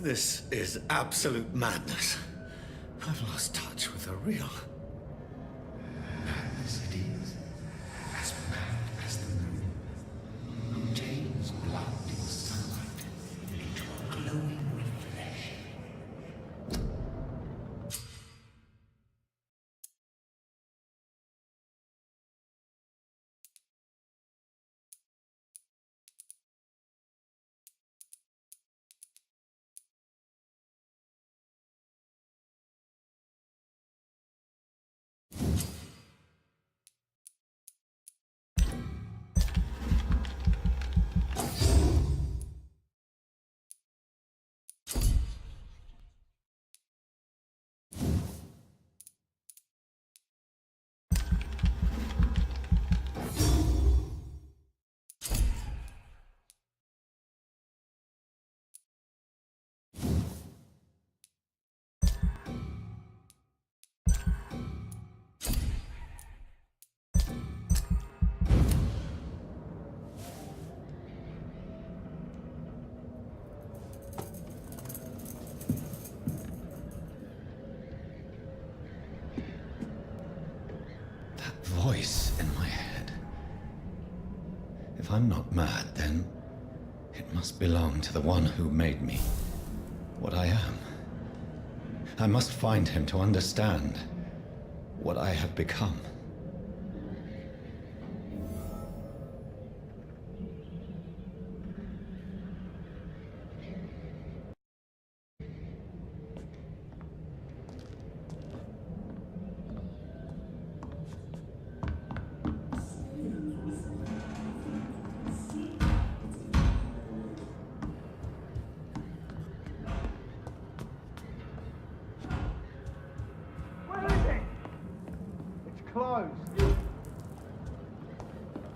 This is absolute madness. I've lost touch with the real. Madness it is. As mad as the moon. Who changes blood in sunlight into a glowing reflection. Voice in my head. If I'm not mad, then it must belong to the one who made me what I am. I must find him to understand what I have become.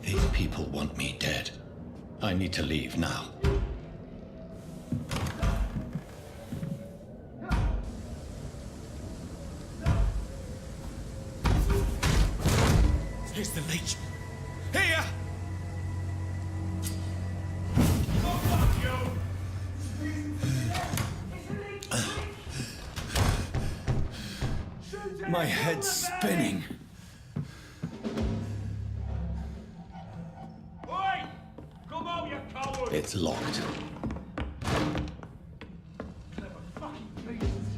These people want me dead. I need to leave now. Here's the leech. Here! My head's spinning. Oi! Come out, you coward! It's locked. Clever fucking beasts.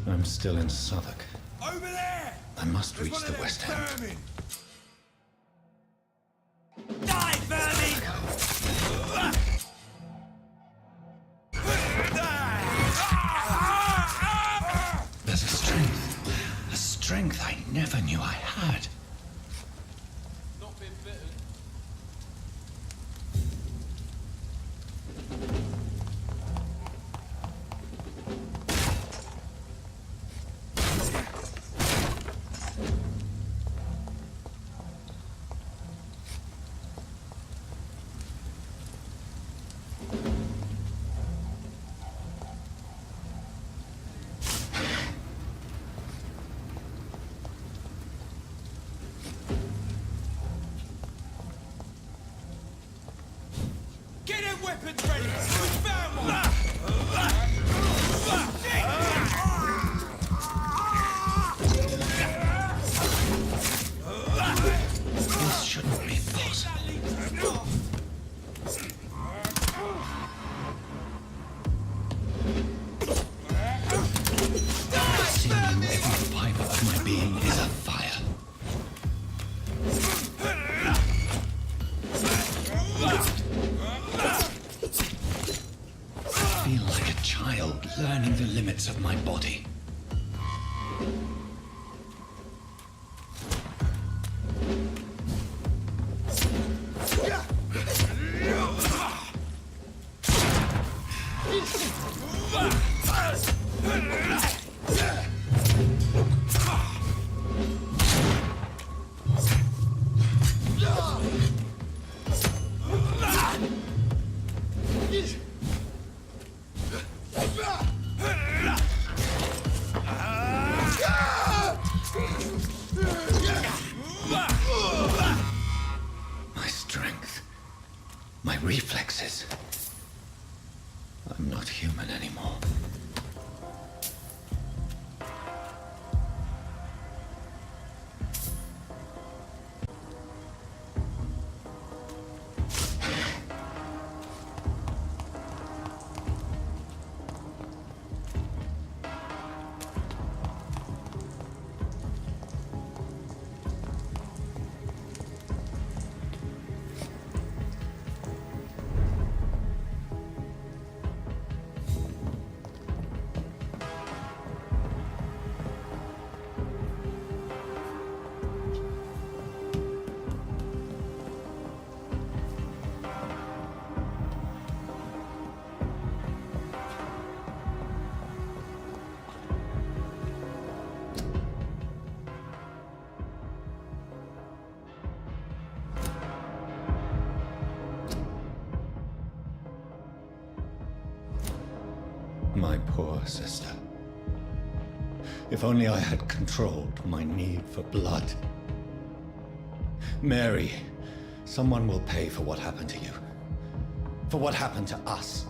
I'm still in Southwark. Over there! I must There's reach one of the them West End. vermin. Die, vermin! There's a strength I never knew I had. Not been bitten. Get them weapons ready! We found one! This shouldn't be possible. Seeing every fiber of my being is afire. I feel like a child learning the limits of my body. this. I'm not human anymore. My poor sister. If only I had controlled my need for blood. Mary, someone will pay for what happened to you. For what happened to us.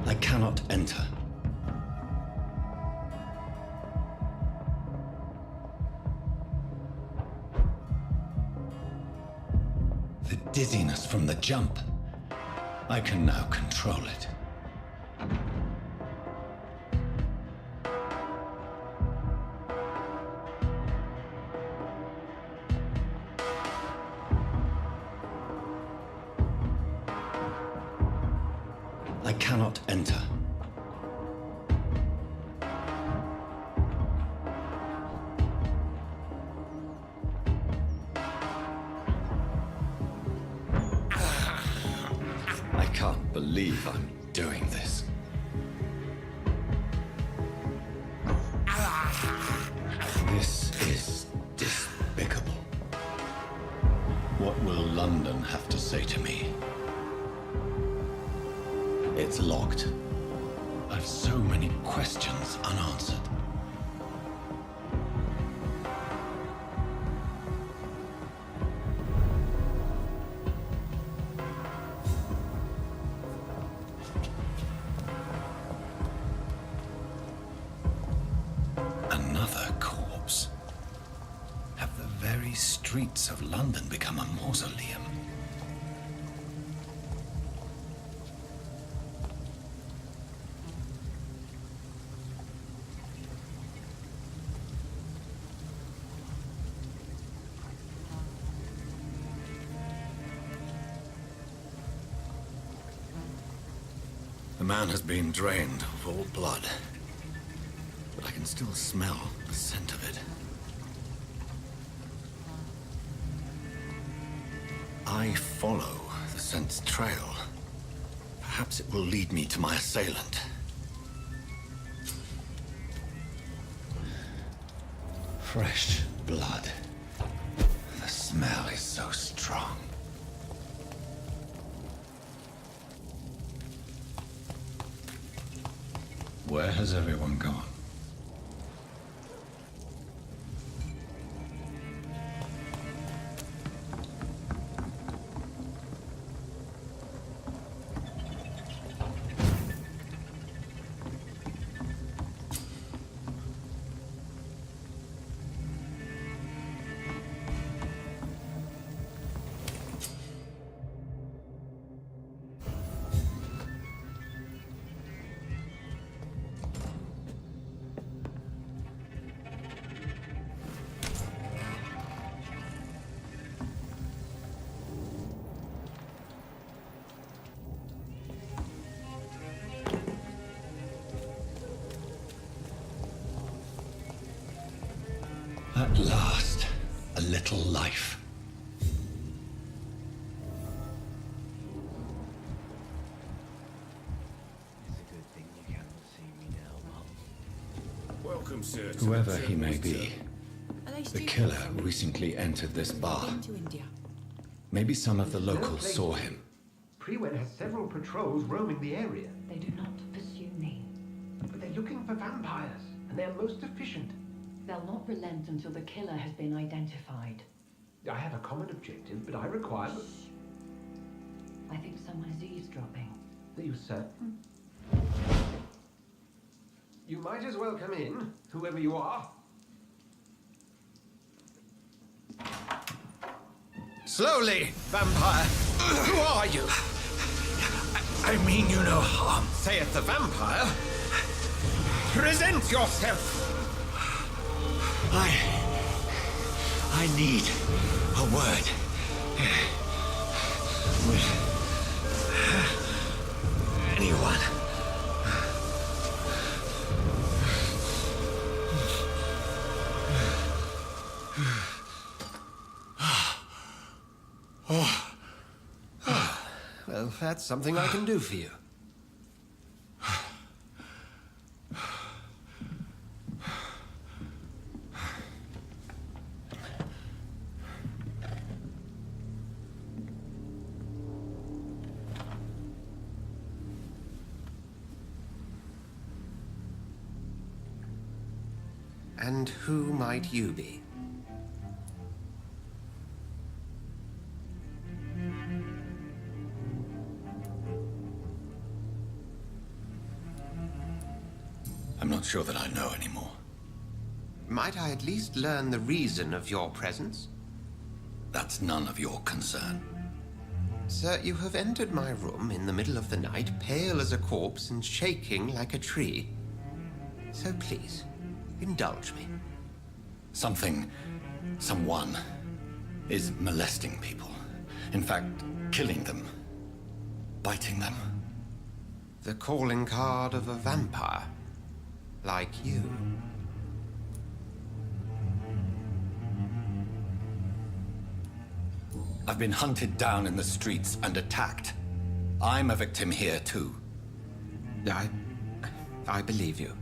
I cannot enter. The dizziness from the jump. I can now control it. I cannot enter. I can't believe I'm doing this. This is despicable. What will London have to say to me? It's locked. I've so many questions unanswered. Another corpse. Have the very streets of London become a mausoleum? The man has been drained of all blood, but I can still smell the scent of it. I follow the scent's trail. Perhaps it will lead me to my assailant. Fresh blood. The smell is so strong. Where has everyone gone? At last, a little life. It's a good thing you can't see me now, Mum. Welcome, sir. Whoever he may be, the killer recently entered this bar. To India. Maybe some of the locals saw him. Prewen has several patrols roaming the area, They do not pursue me. but they're looking for vampires, and they're most efficient. They'll not relent until the killer has been identified. I have a common objective, but I require... someone is eavesdropping. Are you certain? You might as well come in, whoever you are. Slowly, vampire. Who are you? I mean you no harm. Saith the vampire. Present yourself. I need a word with anyone. Well, that's something I can do for you. And who might you be? I'm not sure that I know anymore. Might I at least learn the reason of your presence? That's none of your concern. Sir, you have entered my room in the middle of the night, pale as a corpse and shaking like a tree. So please, indulge me. Someone is molesting people. In fact, killing them. Biting them. The calling card of a vampire. Like you. I've been hunted down in the streets and attacked. I'm a victim here, too. I believe you.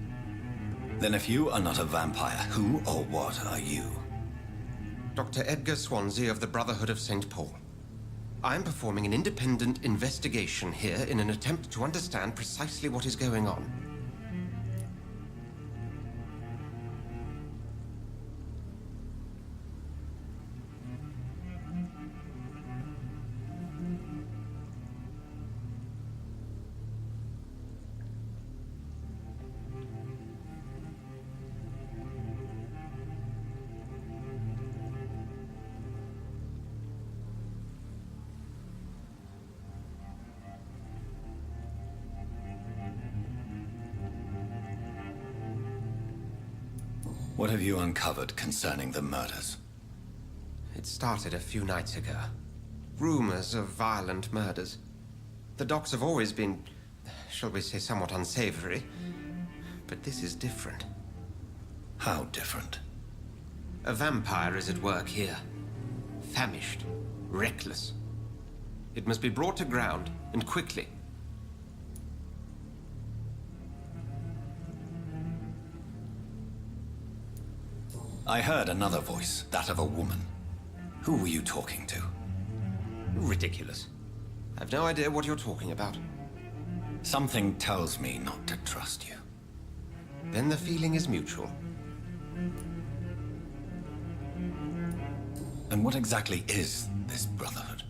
Then if you are not a vampire, who or what are you? Dr. Edgar Swansea of the Brotherhood of St. Paul. I'm performing an independent investigation here in an attempt to understand precisely what is going on. What have you uncovered concerning the murders? It started a few nights ago. Rumors of violent murders. The docks have always been, shall we say, somewhat unsavory. But this is different. How different? A vampire is at work here. Famished. Reckless. It must be brought to ground, and quickly. I heard another voice, that of a woman. Who were you talking to? Ridiculous. I've no idea what you're talking about. Something tells me not to trust you. Then the feeling is mutual. And what exactly is this Brotherhood?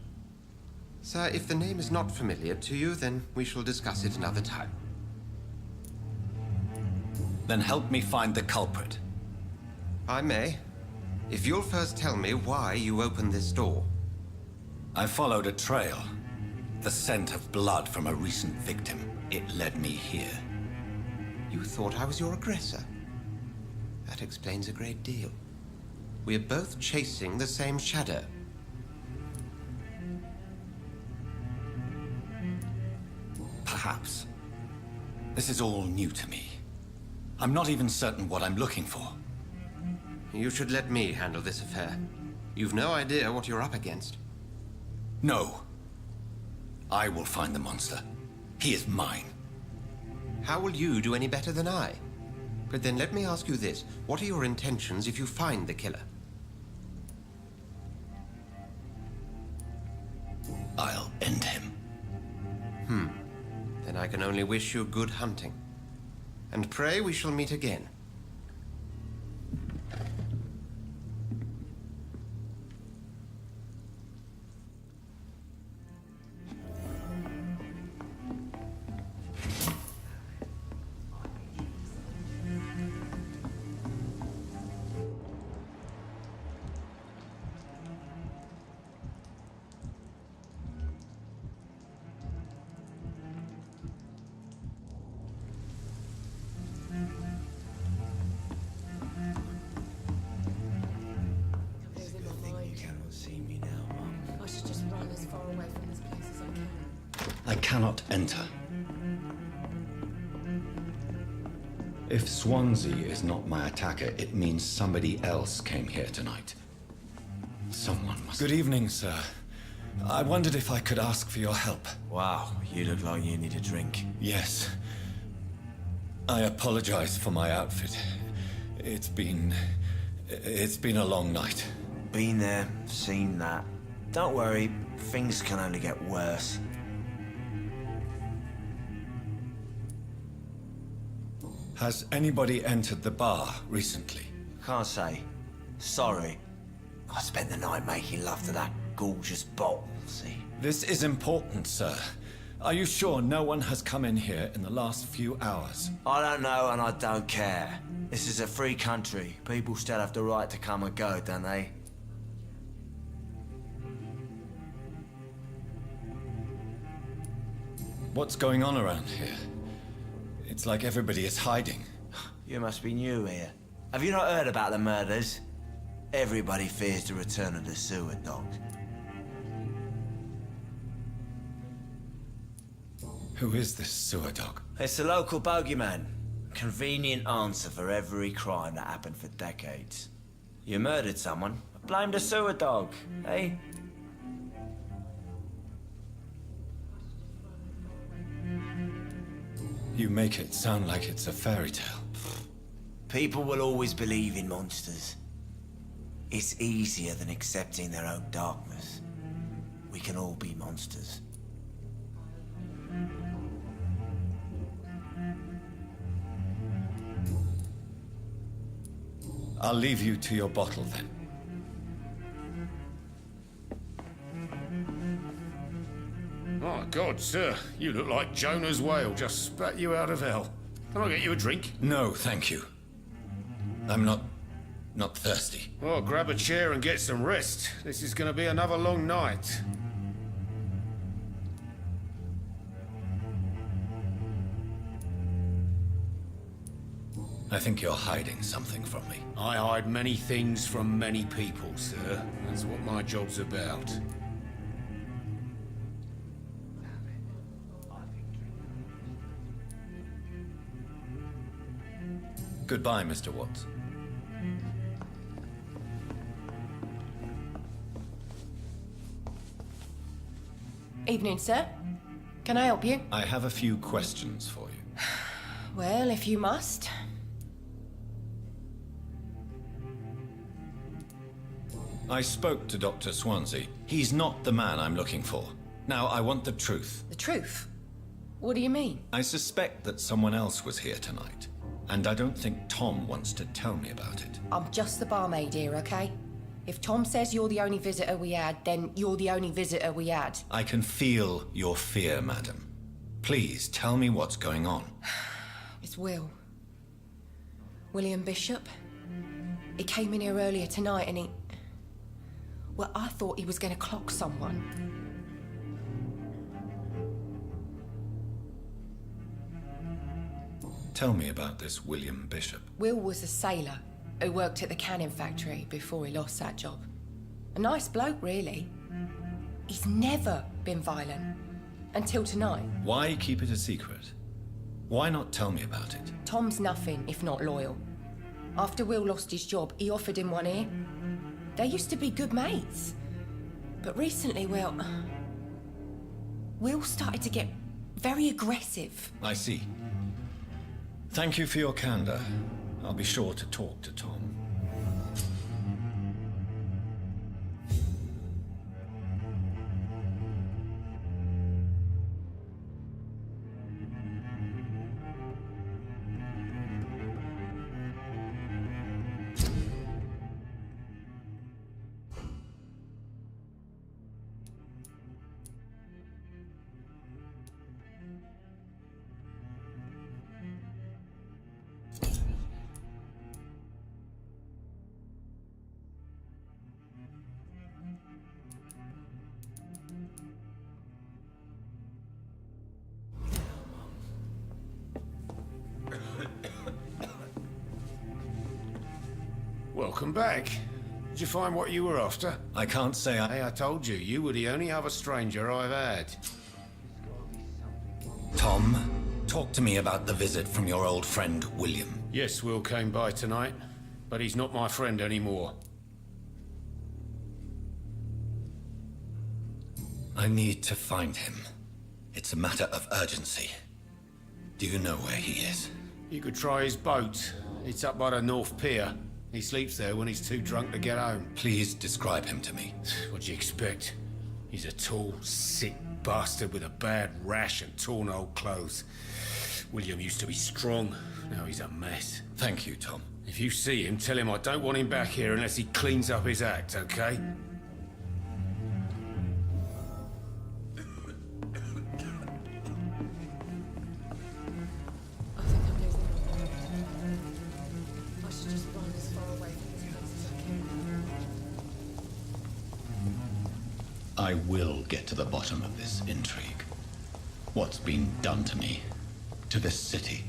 Sir, if the name is not familiar to you, then we shall discuss it another time. Then help me find the culprit. I may. If you'll first tell me why you opened this door. I followed a trail. The scent of blood from a recent victim. It led me here. You thought I was your aggressor. That explains a great deal. We're both chasing the same shadow. Perhaps. This is all new to me. I'm not even certain what I'm looking for. You should let me handle this affair. You've no idea what you're up against. No. I will find the monster. He is mine. How will you do any better than I? But then let me ask you this. What are your intentions if you find the killer? I'll end him. Then I can only wish you good hunting. And pray we shall meet again. I cannot enter. If Swansea is not my attacker, it means somebody else came here tonight. Someone must... Good evening, sir. I wondered if I could ask for your help. Wow, you look like you need a drink. Yes. I apologize for my outfit. It's been a long night. Been there, seen that. Don't worry, things can only get worse. Has anybody entered the bar recently? Can't say. Sorry. I spent the night making love to that gorgeous bottle, see? This is important, sir. Are you sure no one has come in here in the last few hours? I don't know and I don't care. This is a free country. People still have the right to come and go, don't they? What's going on around here? It's like everybody is hiding. You must be new here. Have you not heard about the murders? Everybody fears the return of the sewer dog. Who is this sewer dog? It's the local bogeyman. Convenient answer for every crime that happened for decades. You murdered someone, blame the sewer dog, eh? You make it sound like it's a fairy tale. People will always believe in monsters. It's easier than accepting their own darkness. We can all be monsters. I'll leave you to your bottle then. My God, sir, you look like Jonah's whale just spat you out of hell. Can I get you a drink? No, thank you. I'm not thirsty. Well, grab a chair and get some rest. This is going to be another long night. I think you're hiding something from me. I hide many things from many people, sir. That's what my job's about. Goodbye, Mr. Watts. Evening, sir. Can I help you? I have a few questions for you. Well, if you must. I spoke to Dr. Swansea. He's not the man I'm looking for. Now, I want the truth. The truth? What do you mean? I suspect that someone else was here tonight, and I don't think Tom wants to tell me about it. I'm just the barmaid here, okay? If Tom says you're the only visitor we had, then you're the only visitor we had. I can feel your fear, madam. Please, tell me what's going on. It's Will. William Bishop. He came in here earlier tonight and he... Well, I thought he was going to clock someone. Tell me about this William Bishop. Will was a sailor who worked at the canning factory before he lost that job. A nice bloke, really. He's never been violent. Until tonight. Why keep it a secret? Why not tell me about it? Tom's nothing if not loyal. After Will lost his job, he offered him one ear. They used to be good mates. But recently, well... Will started to get very aggressive. I see. Thank you for your candor. I'll be sure to talk to Tom. Welcome back. Did you find what you were after? I can't say Hey, I told you, you were the only other stranger I've had. Tom, talk to me about the visit from your old friend, William. Yes, Will came by tonight, but he's not my friend anymore. I need to find him. It's a matter of urgency. Do you know where he is? You could try his boat. It's up by the North Pier. He sleeps there when he's too drunk to get home. Please describe him to me. What do you expect? He's a tall, sick bastard with a bad rash and torn old clothes. William used to be strong. Now he's a mess. Thank you, Tom. If you see him, tell him I don't want him back here unless he cleans up his act, okay? I think I'm losing my mind. I should just run as far away from this place as I can. I will get to the bottom of this intrigue. What's been done to me, to this city.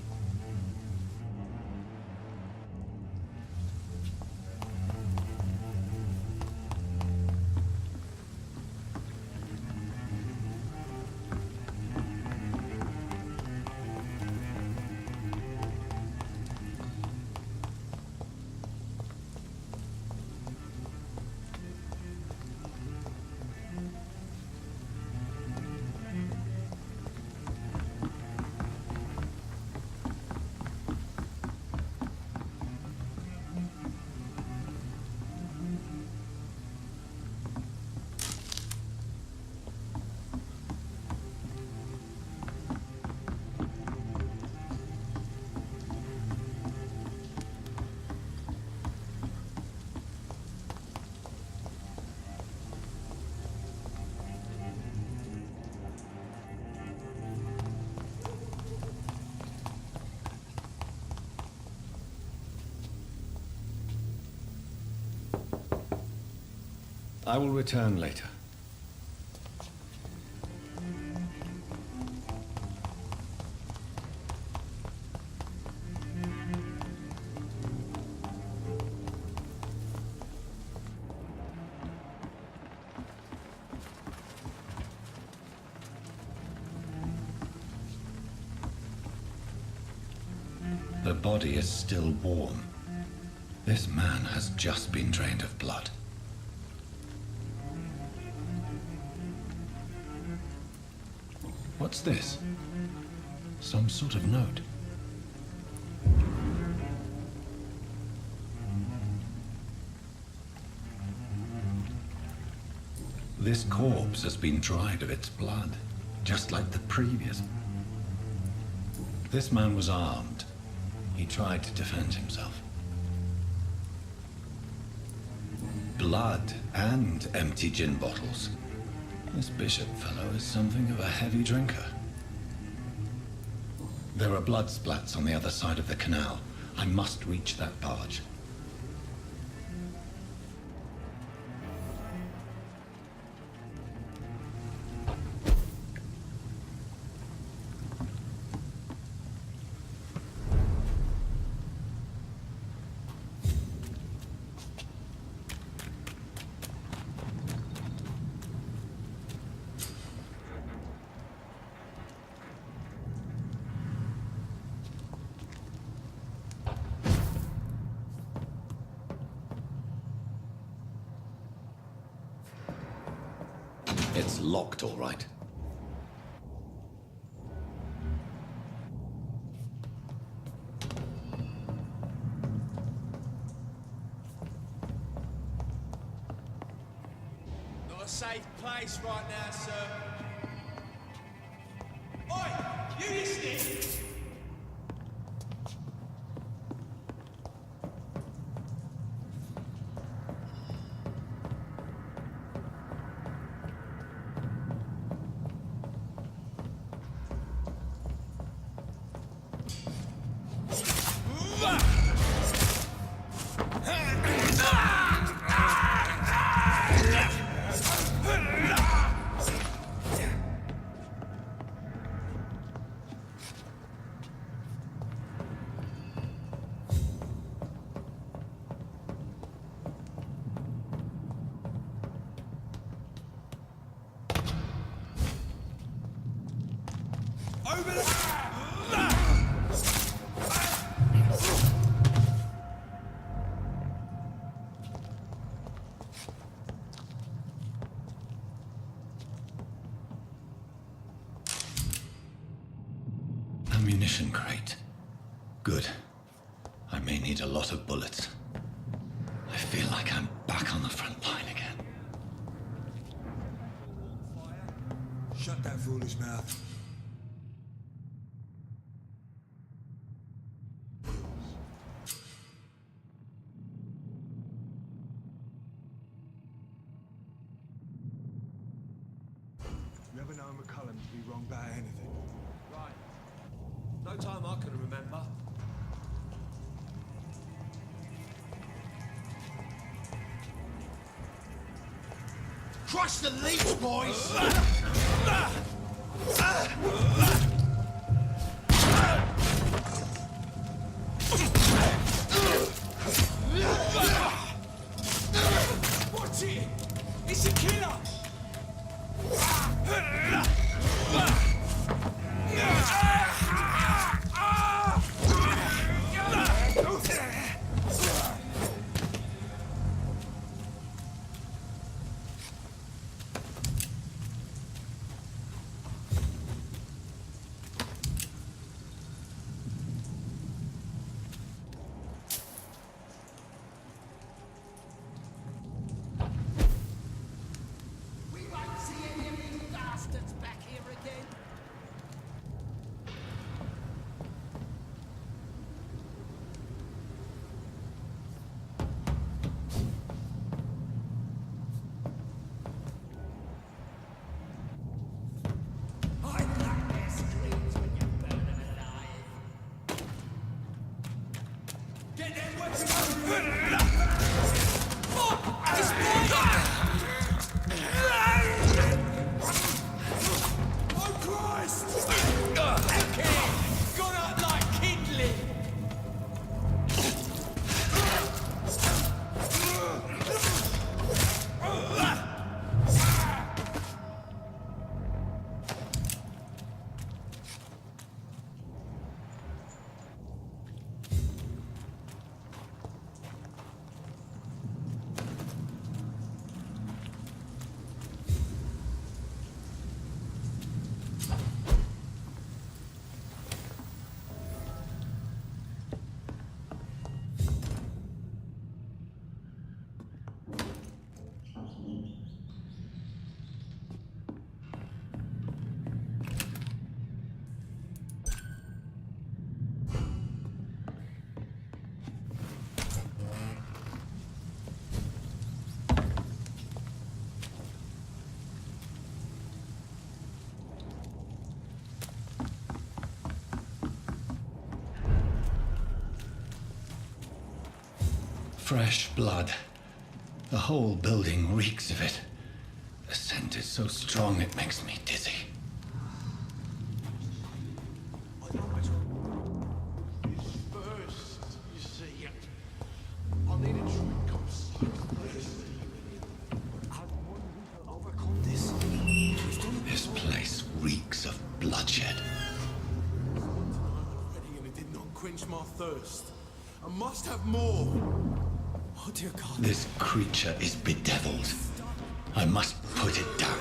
I will return later. The body is still warm. This man has just been drained of blood. What's this? Some sort of note. This corpse has been dried of its blood, just like the previous. This man was armed. He tried to defend himself. Blood and empty gin bottles. This bishop fellow is something of a heavy drinker. There are blood splats on the other side of the canal. I must reach that barge. It's locked, all right. Not a safe place right now, sir. Oi! You listening? Over the... Ammunition crate. Good. I may need a lot of bullets. I feel like I'm back on the front line again. Shut that foolish mouth. Never known McCullum to be wrong about anything. Right. No time I can remember. Crush the leech, boys! Watch it! It's a killer! We won't see any of these bastards back here again. I like their screams when you burn them alive. Get them weapons! Fuck! It's mine! Oh Christ! Okay, gone up like kindling. Fresh blood. The whole building reeks of it. The scent is so strong it makes me dizzy. First, you see, I need a drink of something. Overcome this. This place reeks of bloodshed. Already, and it did not quench my thirst. I must have more. Oh dear God. This creature is bedeviled. I must put it down.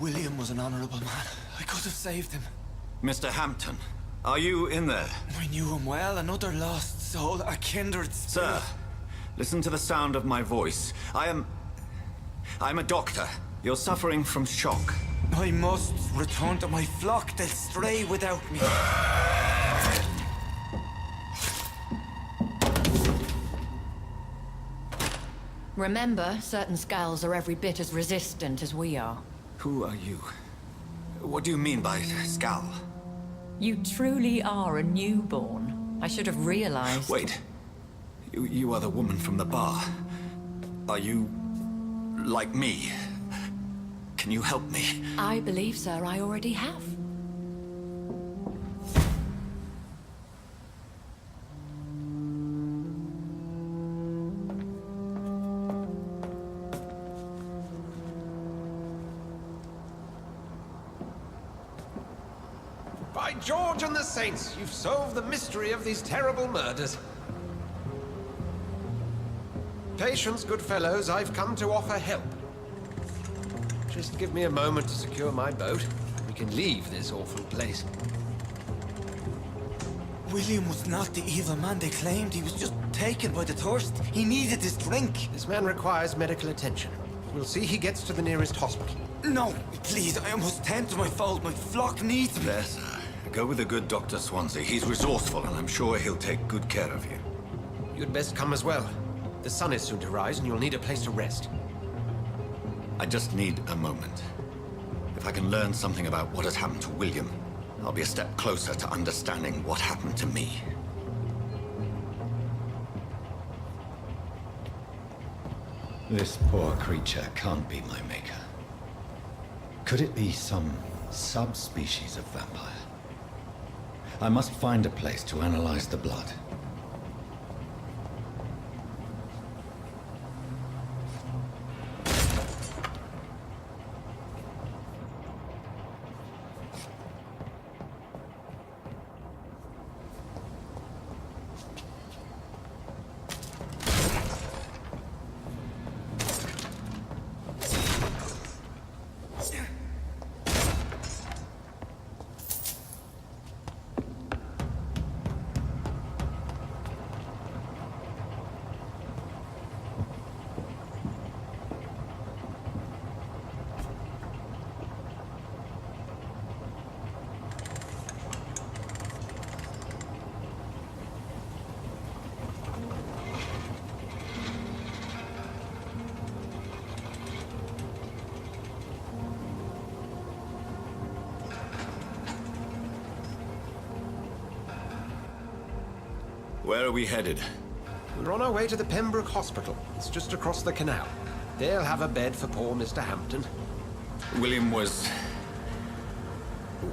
William was an honorable man. I could have saved him. Mr. Hampton, are you in there? I knew him well, another lost soul, a kindred spirit. Sir, listen to the sound of my voice. I'm a doctor. You're suffering from shock. I must return to my flock. They'll stray without me. Remember, certain skulls are every bit as resistant as we are. Who are you? What do you mean by Skal? You truly are a newborn. I should have realized. Wait. You are the woman from the bar. Are you... like me? Can you help me? I believe, sir, I already have. By George and the Saints, you've solved the mystery of these terrible murders. Patience, good fellows, I've come to offer help. Just give me a moment to secure my boat. We can leave this awful place. William was not the evil man they claimed. He was just taken by the thirst. He needed his drink. This man requires medical attention. We'll see he gets to the nearest hospital. No, please, I must tend to my fold. My flock needs me. There, sir. Go with the good Dr. Swansea. He's resourceful, and I'm sure he'll take good care of you. You'd best come as well. The sun is soon to rise, and you'll need a place to rest. I just need a moment. If I can learn something about what has happened to William, I'll be a step closer to understanding what happened to me. This poor creature can't be my maker. Could it be some subspecies of vampire? I must find a place to analyze the blood. Where are we headed? We're on our way to the Pembroke Hospital. It's just across the canal. They'll have a bed for poor Mr. Hampton. William was...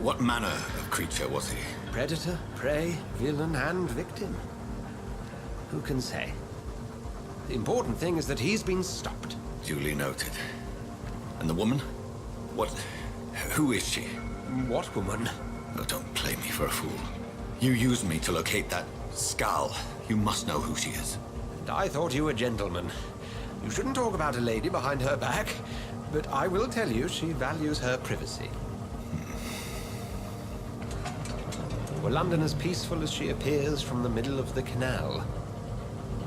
what manner of creature was he? Predator, prey, villain, and victim. Who can say? The important thing is that he's been stopped. Duly noted. And the woman? What... who is she? What woman? Oh, don't play me for a fool. You used me to locate that Skal. You must know who she is. And I thought you a gentleman. You shouldn't talk about a lady behind her back, but I will tell you she values her privacy. Were London as peaceful as she appears from the middle of the canal?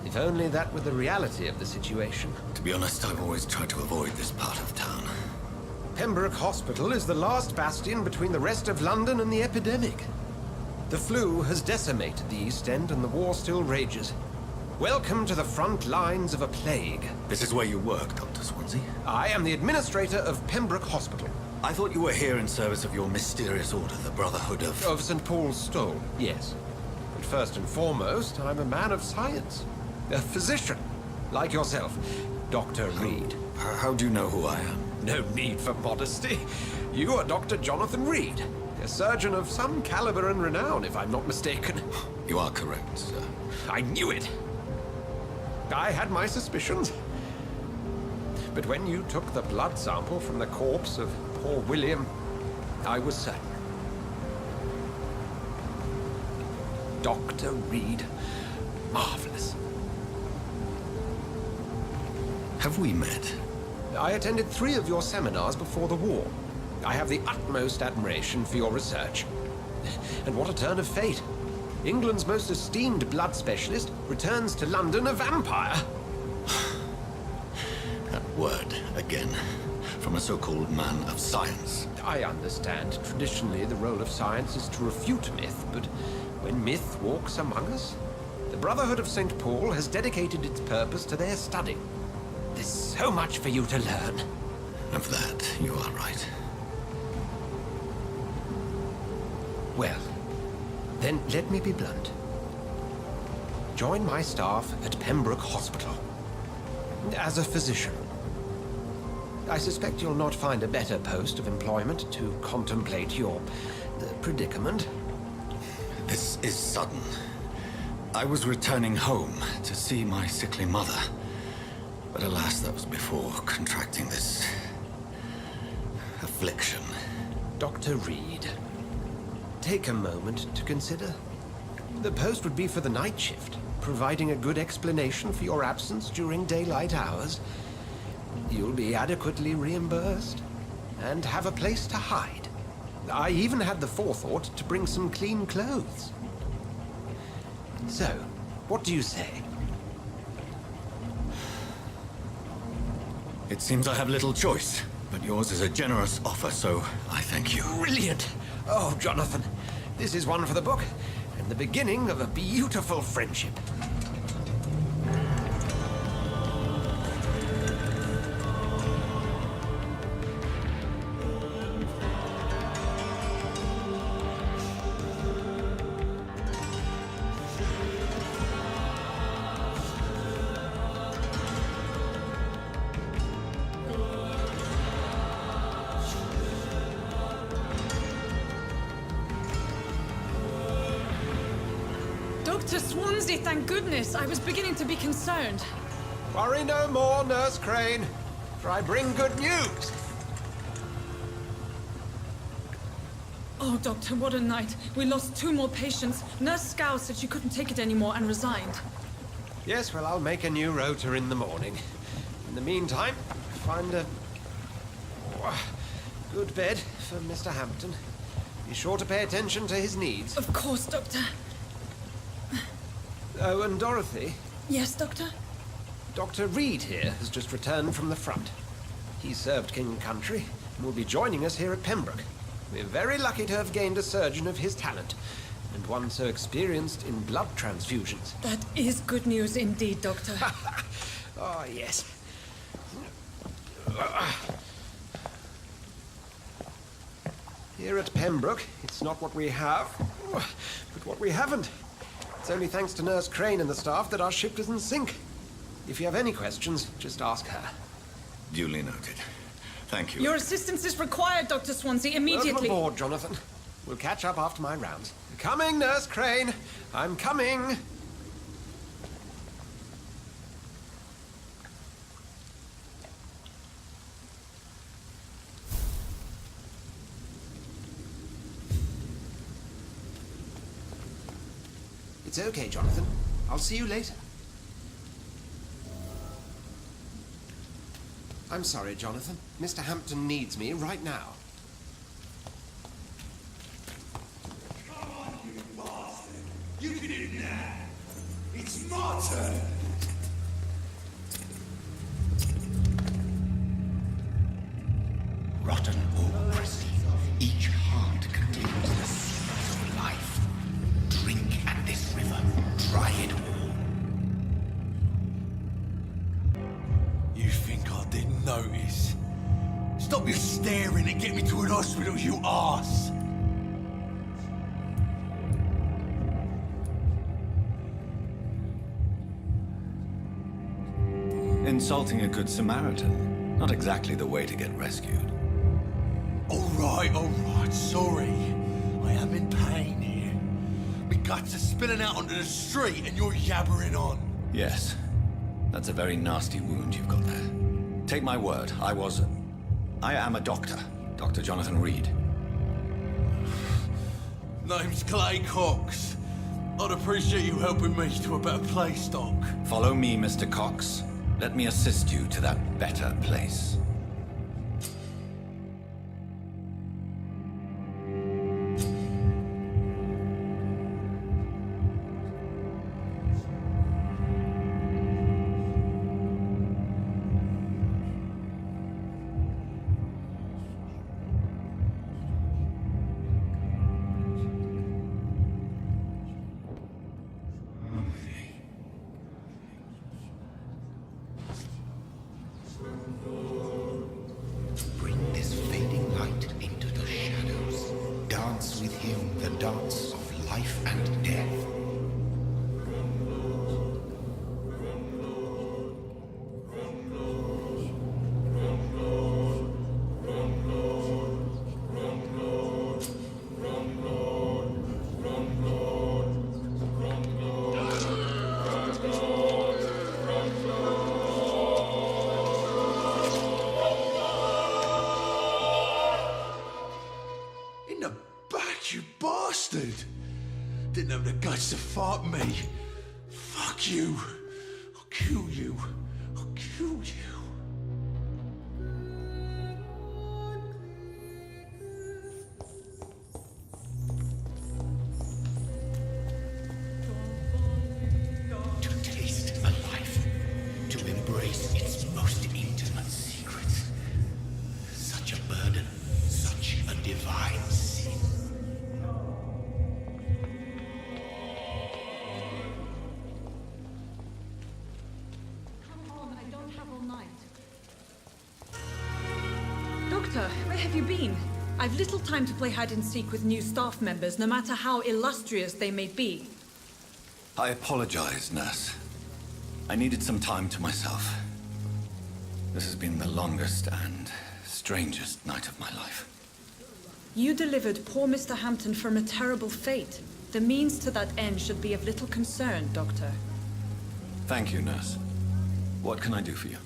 If only that were the reality of the situation. To be honest, I've always tried to avoid this part of town. Pembroke Hospital is the last bastion between the rest of London and the epidemic. The flu has decimated the East End and the war still rages. Welcome to the front lines of a plague. This is where you work, Dr. Swansea? I am the administrator of Pembroke Hospital. I thought you were here in service of your mysterious order, the Brotherhood of... Of St. Paul's Stole, yes. But first and foremost, I'm a man of science. A physician, like yourself, Dr. Reed. How do you know who I am? No need for modesty. You are Dr. Jonathan Reed, a surgeon of some caliber and renown, if I'm not mistaken. You are correct, sir. I knew it. I had my suspicions. But when you took the blood sample from the corpse of poor William, I was certain. Dr. Reed. Marvelous. Have we met? I attended 3 of your seminars before the war. I have the utmost admiration for your research. And what a turn of fate. England's most esteemed blood specialist returns to London a vampire. That word, again, from a so-called man of science. I understand. Traditionally, the role of science is to refute myth, but when myth walks among us, the Brotherhood of St. Paul has dedicated its purpose to their study. There's so much for you to learn. Of that, you are right. Well, then let me be blunt. Join my staff at Pembroke Hospital as a physician. I suspect you'll not find a better post of employment to contemplate your predicament. This is sudden. I was returning home to see my sickly mother. But alas, that was before contracting this affliction. Dr. Reed, take a moment to consider. The post would be for the night shift, providing a good explanation for your absence during daylight hours. You'll be adequately reimbursed and have a place to hide. I even had the forethought to bring some clean clothes. So, what do you say? It seems I have little choice, but yours is a generous offer, so I thank you. Brilliant! Oh, Jonathan, this is one for the book, and the beginning of a beautiful friendship. Dr. Swansea, thank goodness. I was beginning to be concerned. Worry no more, Nurse Crane, for I bring good news. Oh, Doctor, what a night. We lost 2 more patients. Nurse Scow said she couldn't take it anymore and resigned. Yes, well, I'll make a new rota in the morning. In the meantime, find a good bed for Mr. Hampton. Be sure to pay attention to his needs. Of course, Doctor. Oh, and Dorothy, Yes, Doctor? Dr. Reed here has just returned from the front. He served King and Country and will be joining us here at Pembroke. We're very lucky to have gained a surgeon of his talent, and one so experienced in blood transfusions. That is good news indeed, Doctor. Oh, yes. Here at Pembroke, it's not what we have, but what we haven't. It's only thanks to Nurse Crane and the staff that our ship doesn't sink. If you have any questions, just ask her. Duly noted. Thank you. Your assistance is required, Dr. Swansea, immediately. Welcome aboard, Jonathan. We'll catch up after my rounds. Coming, Nurse Crane. I'm coming. It's okay, Jonathan. I'll see you later. I'm sorry, Jonathan. Mr. Hampton needs me right now. Come on, you bastard! You can eat now! It's my turn! Rotten or prissy, each heart contains the secret of life. Drink at this river, try it all. You think I didn't notice? Stop your staring and get me to an hospital, you arse! Insulting a good Samaritan. Not exactly the way to get rescued. All right, sorry. I am in pain here. My guts are spilling out onto the street and you're yabbering on. Yes. That's a very nasty wound you've got there. Take my word, I am a doctor. Dr. Jonathan Reed. Name's Clay Cox. I'd appreciate you helping me to a better place, Doc. Follow me, Mr. Cox. Let me assist you to that better place. have the guts to fight me. Fuck you. I'll kill you. I'll kill you. To taste a life, to embrace its most intimate secrets. Such a burden, such a divine sin. Come on, I don't have all night. Doctor, where have you been? I've little time to play hide and seek with new staff members, no matter how illustrious they may be. I apologize, nurse. I needed some time to myself. This has been the longest and strangest night of my life. You delivered poor Mr. Hampton from a terrible fate. The means to that end should be of little concern, Doctor. Thank you, nurse. What can I do for you?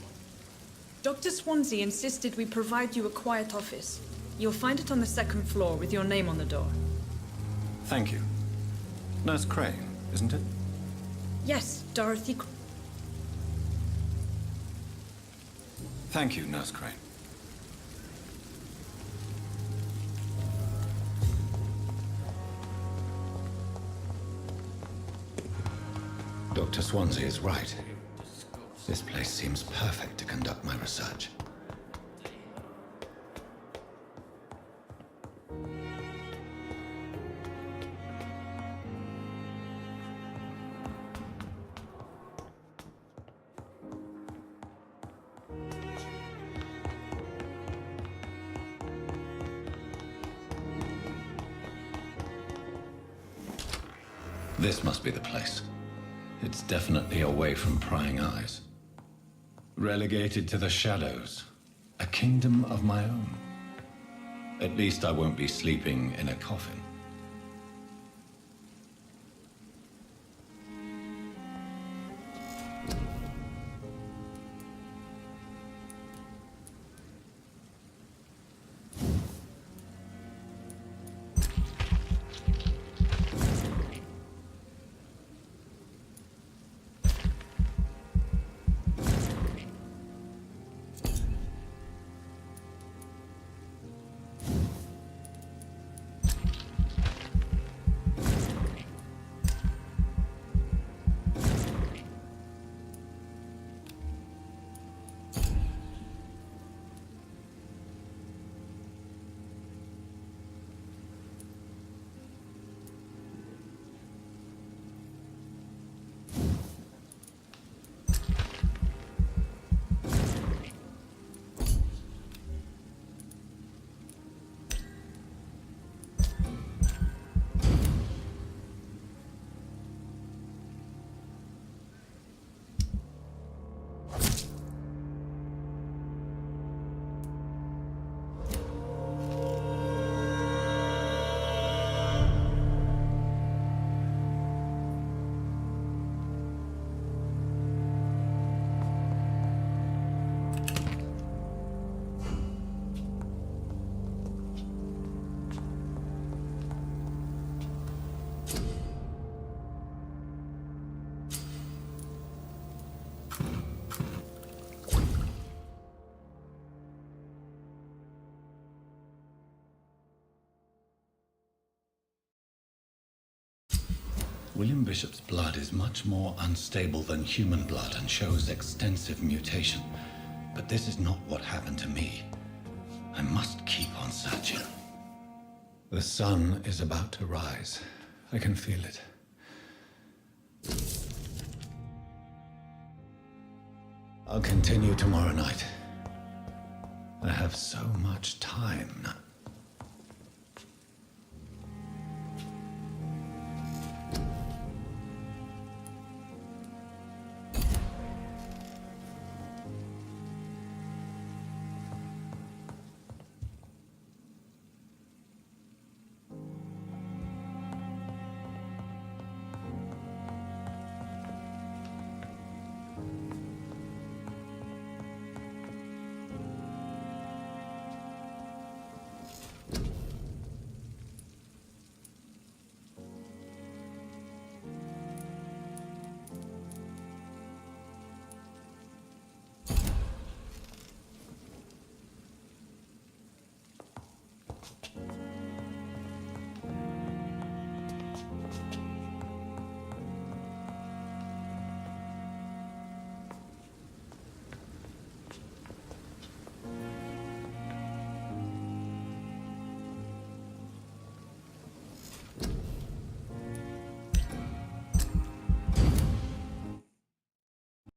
Dr. Swansea insisted we provide you a quiet office. You'll find it on the second floor with your name on the door. Thank you. Nurse Crane, isn't it? Yes, Dorothy. Thank you, Nurse Crane. Dr. Swansea is right. This place seems perfect to conduct my research. This must be the place. It's definitely away from prying eyes. Relegated to the shadows. A kingdom of my own. At least I won't be sleeping in a coffin. William Bishop's blood is much more unstable than human blood and shows extensive mutation. But this is not what happened to me. I must keep on searching. The sun is about to rise. I can feel it. I'll continue tomorrow night. I have so much time now.